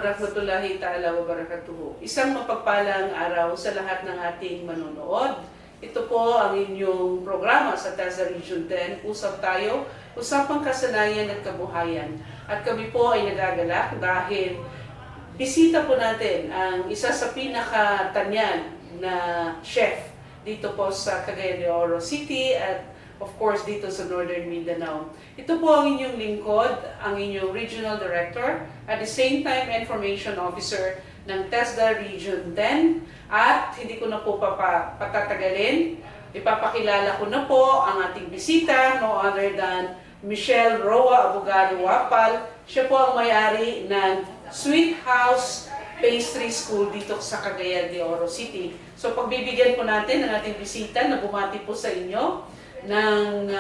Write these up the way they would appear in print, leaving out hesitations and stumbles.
warahmatullahi ta'ala wa barakatuhu. Isang mapagpalang araw sa lahat ng ating manonood. Ito po ang inyong programa sa TESDA Region 10. Usap tayo, Usapang Kasanayan at Kabuhayan. At kami po ay nagagalak dahil bisita po natin ang isa sa pinakatanyan na chef dito po sa Cagayan de Oro City at of course dito sa Northern Mindanao. Ito po ang inyong lingkod, ang inyong Regional Director, at the same time Information Officer ng TESDA Region 10. At hindi ko na po patatagalin, ipapakilala ko na po ang ating bisita, no other than Mich Uapal. Siya po ang may-ari ng Sweet House Pastry School dito sa Cagayan de Oro City. So pagbibigyan po natin ang ating bisita na bumati po sa inyo ng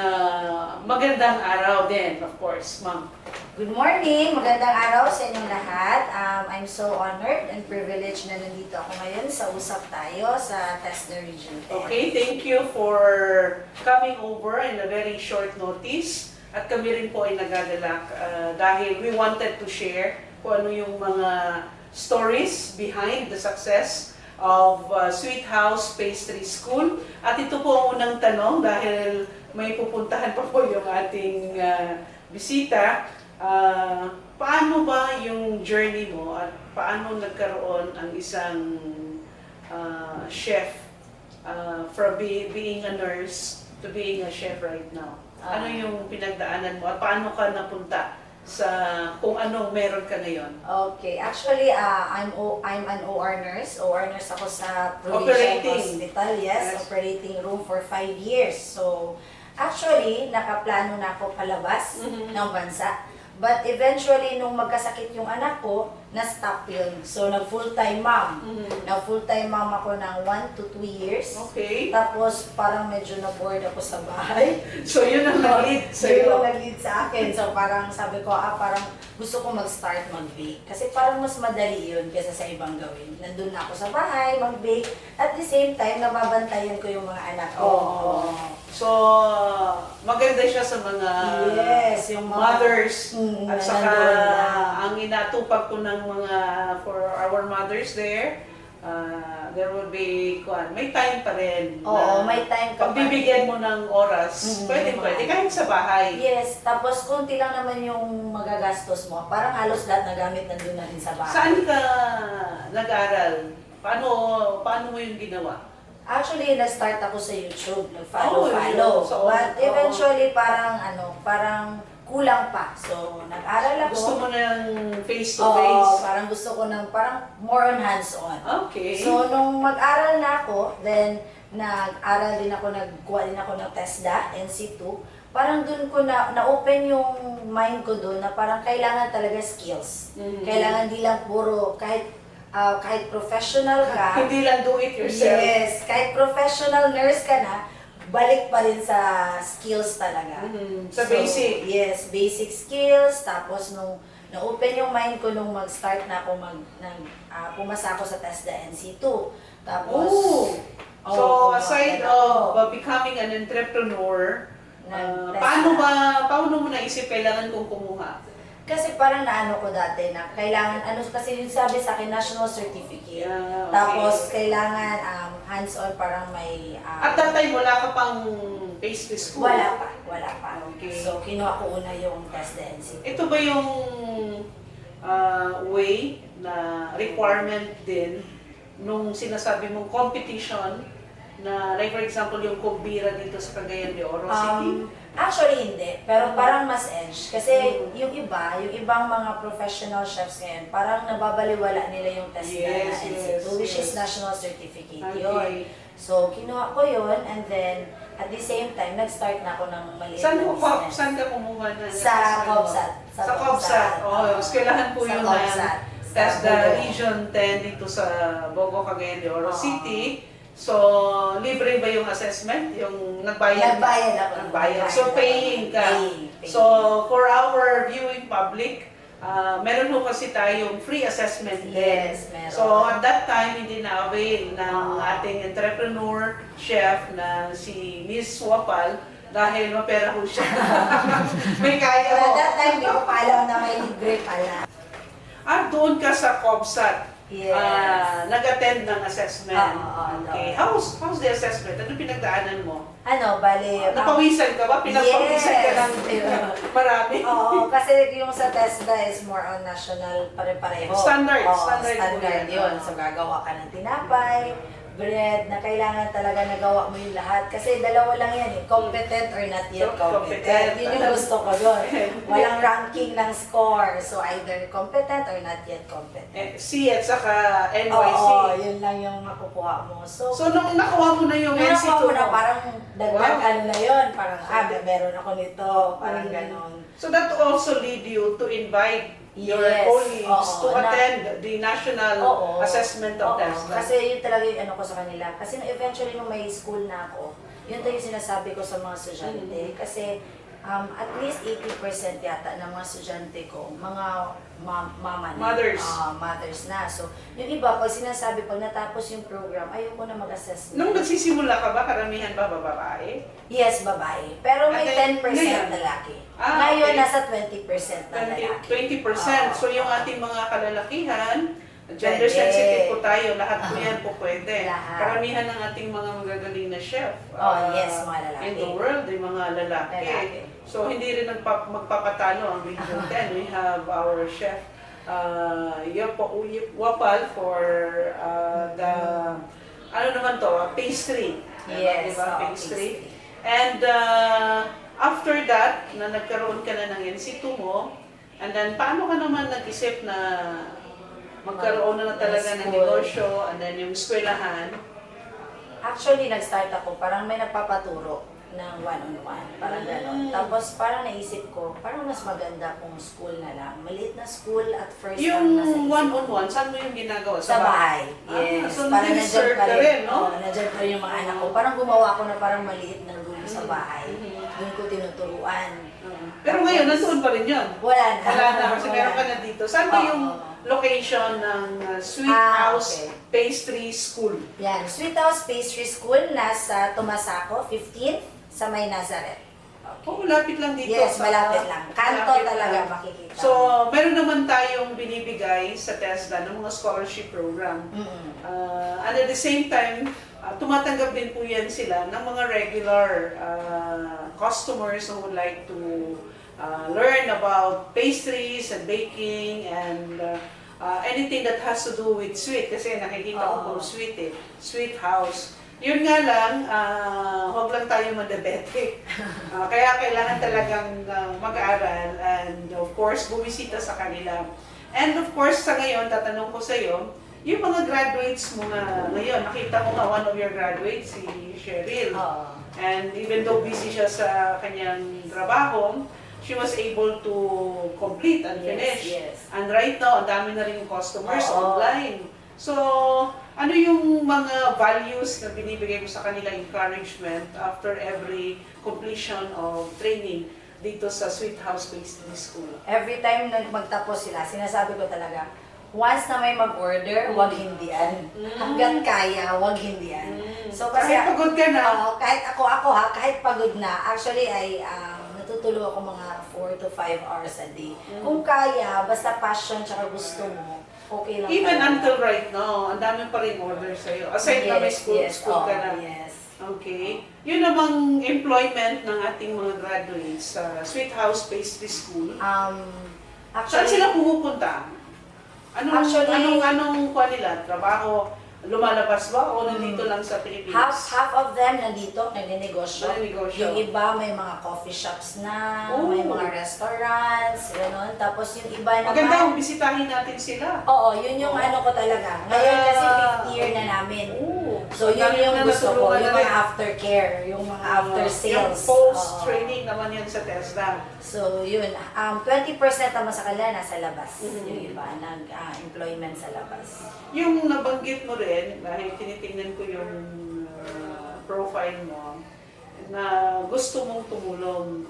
magandang araw din, of course, ma'am. Good morning! Magandang araw sa inyong lahat. I'm so honored and privileged na nandito ako ngayon sa Usap tayo sa TESDA Region 10. Okay, thank you for coming over in a very short notice. At kami rin po ay nagagalak dahil we wanted to share kung ano yung mga stories behind the success of Sweet House Pastry School. At ito po ang unang tanong dahil may pupuntahan pa po yung ating bisita. Paano ba yung journey mo at paano nagkaroon ang isang chef from being a nurse to being a chef right now? Ano yung pinagdaanan mo at paano ka napunta sa kung anong meron ka ngayon? Okay, actually, I'm an OR nurse. OR nurse ako sa provincial hospital, yes, operating room for 5 years. So, actually, nakaplano na ako palabas ng bansa. But eventually, nung magkasakit yung anak ko, na-stop yun. So, nag-full-time mom. Nag-full-time mom ako ng 1 to 2 years. Okay. Tapos, parang medyo na-bored ako sa bahay. So, yun ang nag-lead sa'yo? Yun ang nag-lead sa akin. So, parang sabi ko, parang gusto ko mag-start mag-bake. Kasi parang mas madali yun kaysa sa ibang gawin. Nandun na ako sa bahay, mag-bake. At the same time, nababantayan ko yung mga anak ko. So, maganda siya sa mga yung mga mothers. At saka, ang inatupag ko ng mga, for our mothers there will be, may time pa rin. Oo, may time ka pagbibigyan mo ng oras, pwede kahit sa bahay. Yes, tapos konti lang naman yung magagastos mo. Parang halos lahat na gamit nandun na rin sa bahay. Saan ka nag-aral? Paano mo yung ginawa? Actually, nag-start ako sa YouTube, nag-follow. But eventually, parang kulang pa. So, nag-aral ako. Gusto mo ng face-to-face? Oo, parang gusto ko ng parang more on hands-on. Okay. So, nung mag-aral na ako, then nag-aral din ako, nagkuha din ako ng TESDA, NC2. Parang dun ko na-open yung mind ko dun na parang kailangan talaga skills. Kailangan di lang puro, kahit professional ka. Hindi lang do it yourself. Yes, kahit professional nurse ka na, balik pa rin sa skills talaga. Sa basic. Yes, basic skills. Tapos nung na-open yung mind ko nung mag-start na ako, pumasa ako sa TESDA NC2. Tapos, so aside of becoming an entrepreneur, paano mo naisip kailangan kong kumuha? Kasi parang naano ko dati na kailangan, kasi yung sabi sa akin, national certificate. Okay. Tapos kailangan hands-on parang may... At that time, wala ka pang pastry school? Wala pa. Okay. So kinuha ko una yung TESDA NC. Ito ba yung way na requirement din nung sinasabi mong competition na like for example yung Kumbira dito sa Cagayan de Oro City? Actually hindi, pero parang mas edge. Kasi yung ibang mga professional chefs ngayon, parang nababaliwala nila yung TESDA na NC2, which is national certificate yun. So kinuha ko yun, and then at the same time, nag-start na ako ng maliit na business. Saan ka kumuha na? Sa Cobsat. Sa Cobsat. Kailangan po yun ng TESDA Region 10 dito sa Bogo, Cagayan de Oro City. So, libre ba yung assessment? Yung nagbayad? Nagbayad ako. So, paying ka. Paying. So, for our viewing public, meron ho kasi tayong free assessment din. Yes, meron. So, at that time, hindi na-avail ng ating entrepreneur, chef na si Mich Uapal dahil mapera ho siya. May kaya ho. At that time, hindi ko pa alam na may libre pala. Doon ka sa COBSAT. Yes. Nag-attend ng assessment. Okay. Oo. How's the assessment? Ano pinagdaanan mo? Bali... Napawisan ka ba? Pinagpawisan ka ng marami? Oo, kasi yung sa TESDA is more on national pare-pareho. Standard. Oo, Standard standard yun. So gagawa ka ng tinapay, bread, na kailangan talaga nagawa mo yung lahat. Kasi dalawa lang yan, competent or not yet competent. Yun yung gusto ko doon. Walang ranking ng score. So either competent or not yet competent. C at saka NYC. Oo, yun lang yung makukuha mo. So nung nakuha mo na yung NC2 nakuha mo na parang dagdag Wow. ano na yun. Parang, meron ako nito. Parang ganon. So that also lead you to invite your Yes. colleagues to Oo, attend the national assessment of Oo, TESDA. kasi yun talaga yung ano ko sa kanila. Kasi eventually nung may school na ako, yun talaga yung sinasabi ko sa mga estudyante. Kasi at least 80% yata ng mga estudyante ko, mga mama na. Mothers na. So, yung iba, pag sinasabi, pag natapos yung program, ayoko na mag-assessment. Nung nagsisimula ka ba, karamihan ba babae? Yes, babae. Pero may 10% lalaki. Ngayon, okay. nasa 20% na lalaki. 20%. So yung ating mga kalalakihan, gender sensitive po tayo, lahat po yan po pwede. Lahat. Karamihan ng ating mga magagaling na chef Yes, mga lalaki. in the world, ay mga lalaki. So hindi rin magpapatalo ang Region 10. We have our chef Mich Uapal for the ano naman to, pastry. Yes, diba? Pastry. And after that, na nagkaroon ka na ng NC2 mo, and then paano ka naman nag-isip na magkaroon na talaga ng negosyo, and then yung eskwelahan? Actually, nag-start ako, parang may nagpapaturo ng one-on-one, parang gano'n. Tapos parang naisip ko, parang mas maganda kung school na lang. Maliit na school at first Yung nasa isip ko. one-on-one, saan mo yung ginagawa? Sa bahay. Yes. So parang nag-research nandiyan pa ka rin, no? Nandiyan pa rin yung mga anak ko. Parang gumawa ko na parang maliit na room sa bahay. Doon ko tinuturuan. Pero ngayon, nandoon pa rin yun? Wala na. Wala na, kasi meron ka na dito. Saan ba yung location ng Sweet House Pastry School? Yan, Sweet House Pastry School, nasa Tumasaco, 15, sa May Nazareth. Oh, malapit lang dito. Yes, malapit lang. Kanto malapit talaga lang. makikita. So, meron naman tayong binibigay sa TESDA ng mga scholarship program. And at the same time, tumatanggap din po yan sila ng mga regular customers who would like to learn about pastries and baking and anything that has to do with sweet. Kasi nakikita ko po sweet eh. Sweet House. Yun nga lang, huwag lang tayo madiabetic. Kaya kailangan talagang mag-aaral and of course, bumisita sa kanila. And of course, sa ngayon, tatanong ko sa iyo, yung mga graduates mo na ngayon, nakita ko nga one of your graduates, si Cheryl. And even though busy siya sa kanyang trabaho, she was able to complete and finish. Yes. And right now, ang dami na rin customers online. So, ano yung mga values na binibigay mo sa kanila, encouragement after every completion of training dito sa Sweet House Pastry School? Every time na magtapos sila, sinasabi ko talaga, once na may mag-order, wag hindian. Hanggat kaya, wag hindian. So, kasi, kahit pagod ka na? Kahit ako kahit pagod na, actually ay natutulo ako mga 4 to 5 hours a day. Kung kaya, basta passion tsaka gusto mo, okay lang. Even until right now, ang dami pa rin order sa'yo. Aside na may school ka na. Yes. Okay. Yun namang employment ng ating mga graduates sa Sweet House Pastry School. Saan Actually, sila pumupunta? Anong kuha nila? Trabaho? Lumalabas ba o nandito lang sa Pilipinas? half of them nandito, nagninegosyo. Nagninegosyo. Yung iba may mga coffee shops na, may mga restaurants, gano'n. Tapos yung iba naman... Maganda, bisitahin natin sila. Oo, yun yung ano ko talaga. Ngayon kasi 5th year na namin. So yun yung gusto ko, yung mga aftercare, yung mga after sales. Yung post-training naman yan sa TESDA. So yun, 20% naman sa kanila nasa labas. Yung iba, nag-employment sa labas. Yung nabanggit mo rin, dahil tinitingnan ko yung profile mo, na gusto mong tumulong.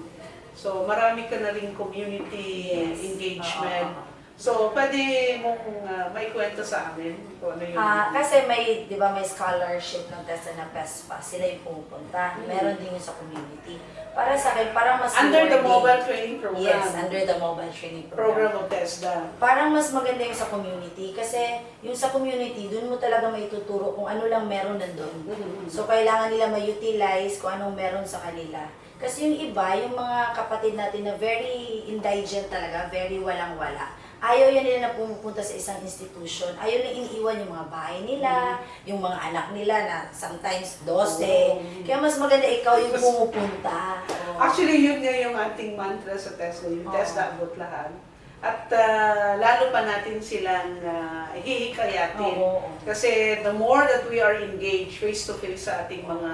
So marami ka na rin community engagement. So, pwede mong maikwento sa amin kung ano yung... Kasi may, di ba, may scholarship ng TESDA na PESPA, sila yung pumupunta. Meron din yung sa community. Para sa akin, parang mas Under the rewarding. mobile training program. Yes, under the mobile training Program program. of TESDA. Parang mas maganda yung sa community kasi yung sa community, dun mo talaga maituturo kung ano lang meron nandun. So, kailangan nila ma-utilize kung anong meron sa kanila. Kasi yung iba, yung mga kapatid natin na very indigent talaga, very walang-wala. Ayaw yan nila na pumupunta sa isang institution. Ayaw na iniiwan yung mga bahay nila, yung mga anak nila na sometimes 12. Kaya mas maganda ikaw yung pumupunta. Actually, yun nga yung ating mantra sa TESDA, yung TESDA abot lahat. At lalo pa natin silang hihikayatin. Kasi the more that we are engaged face-to-face sa ating mga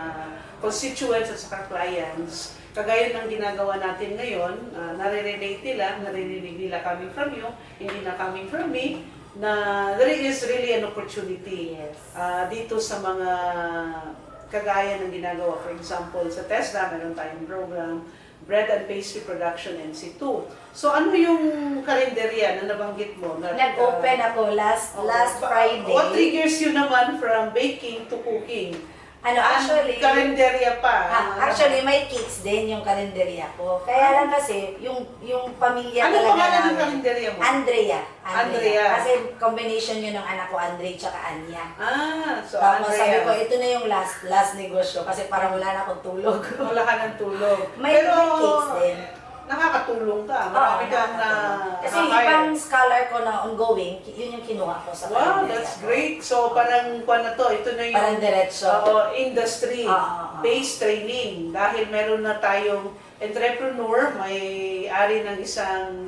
constituents at saka clients, kagaya ng ginagawa natin ngayon, nare-relate nila, naririnig nila coming from you, hindi na coming from me, na there is really an opportunity dito sa mga kagaya ng ginagawa. For example, sa TESDA, meron tayong program, Bread and Pastry Production NC2. So ano yung kalendarya na nabanggit mo? Nag-open ako last Friday. What triggers you naman from baking to cooking? Actually, kalendarya pa. Actually, may kids din yung kalendarya ko. Kaya lang kasi, yung pamilya ano talaga pangalan ng namin. kalendarya mo? Andrea. Kasi combination yun ng anak ko, Andrea tsaka Anya. So Tapos Andrea. sabi ko, ito na yung last negosyo kasi parang wala na akong tulog. Wala ka ng tulog. May Pero cakes din. nakakatulong ka. Marami kang na... Kasi yung ibang scholar ko na ongoing, yun yung kinuha ko sa Wow, kalendarya that's ko. great. So parang kuha na to, ito na yung Parang diretso. industry based training. Dahil meron na tayong entrepreneur, may ari ng isang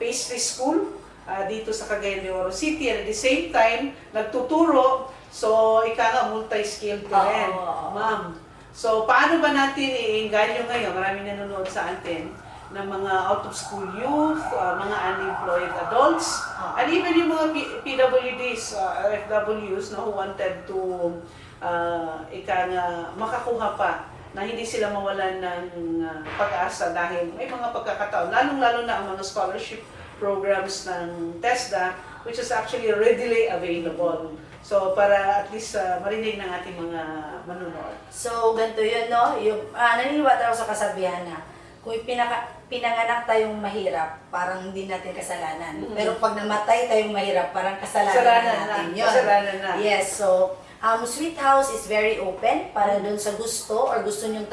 pastry school dito sa Cagayan de Oro City. And at the same time, nagtuturo. So ika nga, multi-skilled ka rin, ma'am. So paano ba natin i-engganyo ngayon? Maraming nanonood sa atin ng mga out-of-school youth, mga unemployed adults, and even yung mga PWDs, FWs na who wanted to makakuha pa na hindi sila mawalan ng pag-asa dahil may mga pagkakataon, lalong-lalo na ang mga scholarship programs ng TESDA, which is actually readily available. So, para at least marinig ng ating mga manunood. So, ganito yun, no? Naniniwala ako sa kasabihan na kung pinanganak tayong mahirap, parang hindi natin kasalanan. Pero pag namatay tayong mahirap, parang kasalanan natin yun. Kasalanan na. Yes, so, Sweet House is very open para doon sa gusto or gusto nyo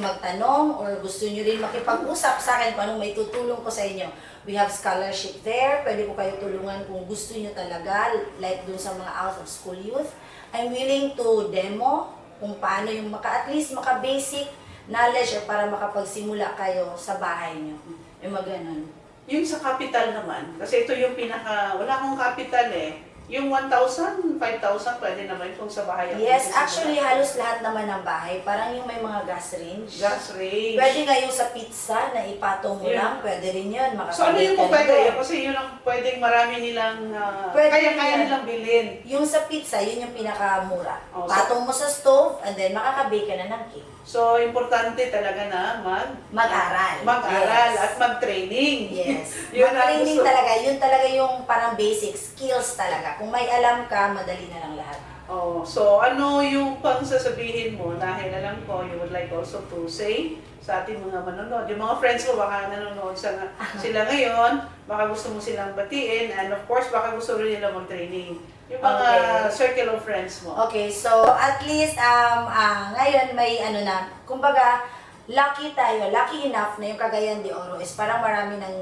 magtanong or gusto nyo rin makipag-usap sa akin kung anong may tutulong ko sa inyo. We have scholarship there. Pwede ko kayo tulungan kung gusto nyo talaga, like doon sa mga out-of-school youth. I'm willing to demo kung paano yung at least maka-basic knowledge or para makapagsimula kayo sa bahay nyo. Yung maganon. Yung sa capital naman, kasi ito yung wala akong capital eh. Yung 1,000, 5,000, pwede naman kung sa bahay. Yes, actually halos lahat naman ng bahay. Parang yung may mga gas range. Gas range. Pwede nga yung sa pizza na ipatong mo lang, pwede rin yun. So ano yung pwede? Kasi yun ang pwedeng marami nilang, kaya nilang bilhin. Yung sa pizza, yun yung pinakamura. Patong mo sa stove, and then makakabake ka na ng cake. So, importante talaga na mag-aral. Mag-aral at mag-training. Yes. Mag-training talaga. Yun talaga yung parang basic skills talaga. Kung may alam ka, madali na lang lahat. So ano yung pang sasabihin mo? Dahil alam ko, you would like also to say sa ating mga manonood. Yung mga friends mo, baka nanonood sila ngayon, baka gusto mo silang batiin, and of course, baka gusto rin nila mag-training. Yung mga circle of friends mo. Okay, so at least ngayon may kumbaga lucky enough na yung Cagayan de Oro is parang marami ng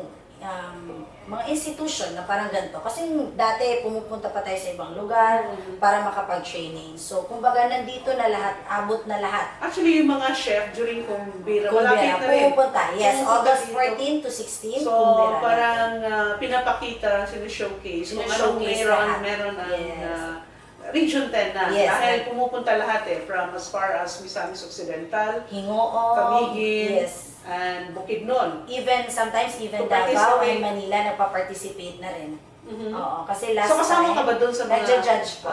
mga institution na parang ganito. Kasi dati pumupunta pa tayo sa ibang lugar para makapag-training. So, kumbaga nandito na lahat, abot na lahat. Actually, yung mga chef during Kumbira, malapit na rin. Pumupunta, yes. August 14 to 16, so, Kumbira. parang pinapakita, sinishowcase kung anong meron ang Region 10 na. Yes, dahil pumupunta lahat from as far as Misamis Occidental, Hingoo, Camiguin, yes. and Bukidnon. Sometimes Davao and Manila nagpa-participate na rin. Oo, kasi last so, kasama time, ka ba doon sa mga... Nagja-judge po.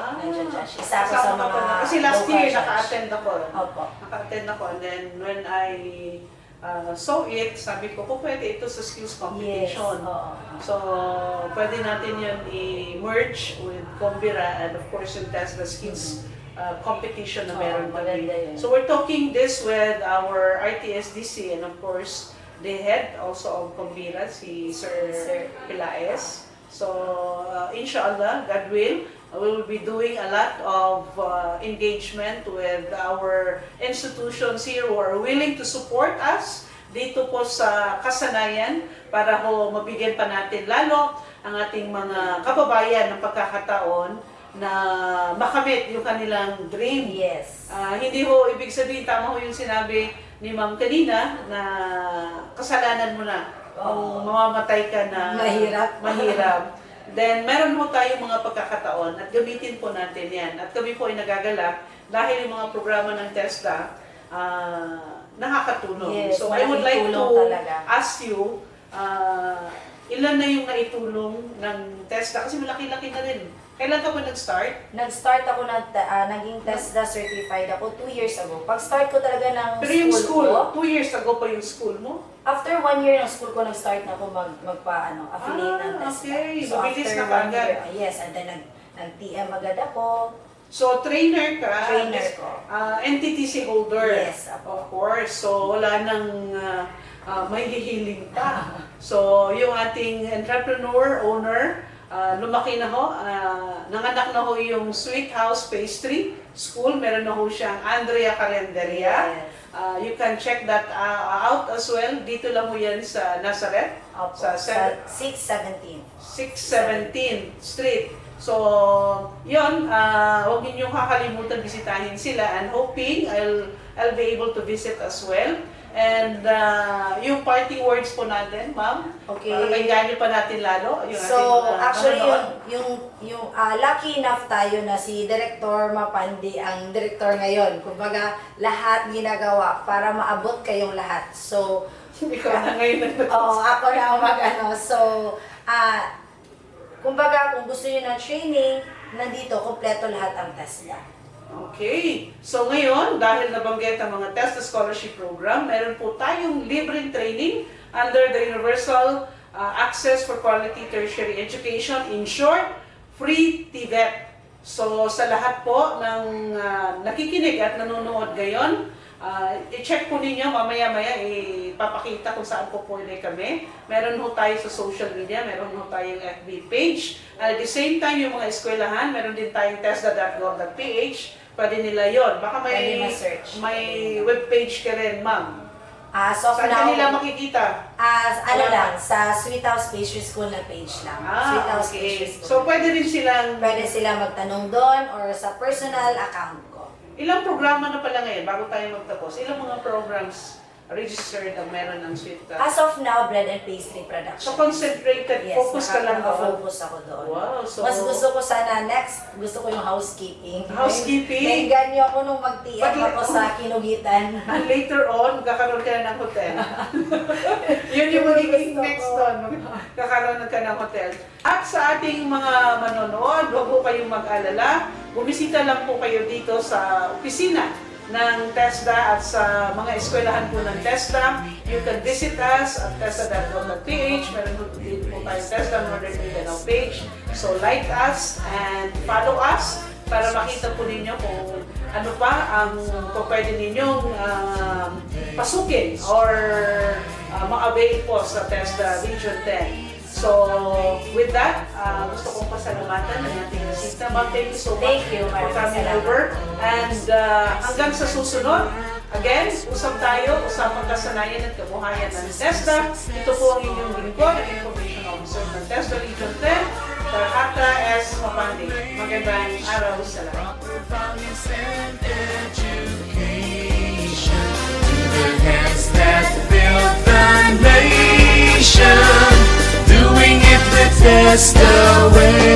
Isa ako sa mga kasi last year, naka-attend ako. Opo. Naka-attend ako, and then when I saw it, sabi ko, pwede ito sa skills competition. Yes. Oo. So, pwede natin yun i-merge with Combira and of course yung TESDA skills competition na meron maganda kami. yun. So, we're talking this with our RTSDC and of course, the head also of Combira, si Sir Pilaes. So, inshallah, God will, we will be doing a lot of engagement with our institutions here who are willing to support us dito po sa Kasanayan para ho mabigyan pa natin lalo ang ating mga kababayan ng pagkakataon na makamit yung kanilang dream. Yes. Hindi ho ibig sabihin, tama ho yung sinabi ni Ma'am kanina na kasalanan mo na kung mamamatay ka na mahirap. Then, meron ho tayong mga pagkakataon at gamitin po natin yan. At kami po ay nagagalak dahil yung mga programa ng TESDA nakakatulong. Yes, So, I would like to talaga. ask you, ilan na yung naitulong ng TESDA? Kasi malaki-laki na rin. Kailan ka ba nag-start? Nag-start ako, naging TESDA certified ako 2 years ago. Pag-start ko talaga ng Pero yung school, ko, 2 years ago pa yung school mo? after 1 year ng school ko, nag-start na ako affiliate ng TESDA. Okay. So Mabilis after na 1 kaagad. year, yes, and then nag-TM agad ako. So, trainer ka? Trainer ko. NTTC holder? Yes, Of course. So, wala nang may hihiling pa. So, yung ating entrepreneur, owner, lumaki na ho, nanganak na ho yung Sweet House Pastry School. Meron na ho siyang Andreya Calendaria. Yes. You can check that out as well. Dito lang ho yan sa Nazareth. Opo, Sa sa 617. 617th Street. So, yun, huwag ninyong kakalimutan bisitahin sila and hoping I'll be able to visit as well. And yung parting words po natin, ma'am, Okay. para maingganyo pa natin lalo. Yung So, ating, actually, manonood. yung lucky enough tayo na si Director Mapandi ang director ngayon. Kumbaga, lahat ginagawa para maabot kayong lahat. So, Ikaw na ngayon. oo, ako na ang mag-ano. So, kumbaga, kung gusto niyo ng training, nandito, kompleto lahat ang TESDA. Okay. So ngayon, dahil nabanggit ang mga TESDA Scholarship Program, meron po tayong libreng training under the Universal Access for Quality Tertiary Education. In short, free TVET. So sa lahat po ng nakikinig at nanonood ngayon, i-check po ninyo, mamaya-maya ipapakita kung saan po pwede kami. Meron ho tayo sa social media, meron ho tayong FB page. At the same time, yung mga eskwelahan, meron din tayong TESDA.gov.ph. Pwede nila yon. Baka may webpage ka rin, ma'am. So Saan now, nila makikita? sa Sweet House Pastry School na page lang. Sweet House Okay. Pastry School. So pwede rin silang... Pwede sila magtanong doon or sa personal account ko. Ilang programa na pala ngayon, bago tayo magtapos? Ilang mga programs registered ang meron ng Sweet As of now, bread and pastry production. So concentrated, Yes, focus ka lang doon? focus ako doon. Wow, so... Mas gusto ko sana gusto ko yung housekeeping. Housekeeping? Nainganyo ako nung mag-TM ako sa Kinugitan. And later on, kakaroon ka na ng hotel. Yun yung magiging next doon. Kakaroon ka ng hotel. At sa ating mga manonood, huwag po kayong mag-alala. Bumisita lang po kayo dito sa opisina ng TESDA at sa mga eskwelahan po ng TESDA. You can visit us at TESDA.gov.ph. Meron po dito po tayo TESDA Northern Mindanao page. So like us and follow us para makita po ninyo kung ano pa ang pwede ninyong pasukin or ma-avail po sa TESDA Region 10. So, with that, gusto kong pasalamatan ng ating bisita. Ma'am, thank you so much Thank you, for coming over. And hanggang sa susunod, again, usap tayo, Usapang Kasanayan at Kabuhayan ng TESDA. Ito po ang inyong lingkod at Information Officer ng TESDA Region 10, Tarhata S. Mapandi. Magandang araw sa lahat. The hands that build the nation, doing it the TESDA way.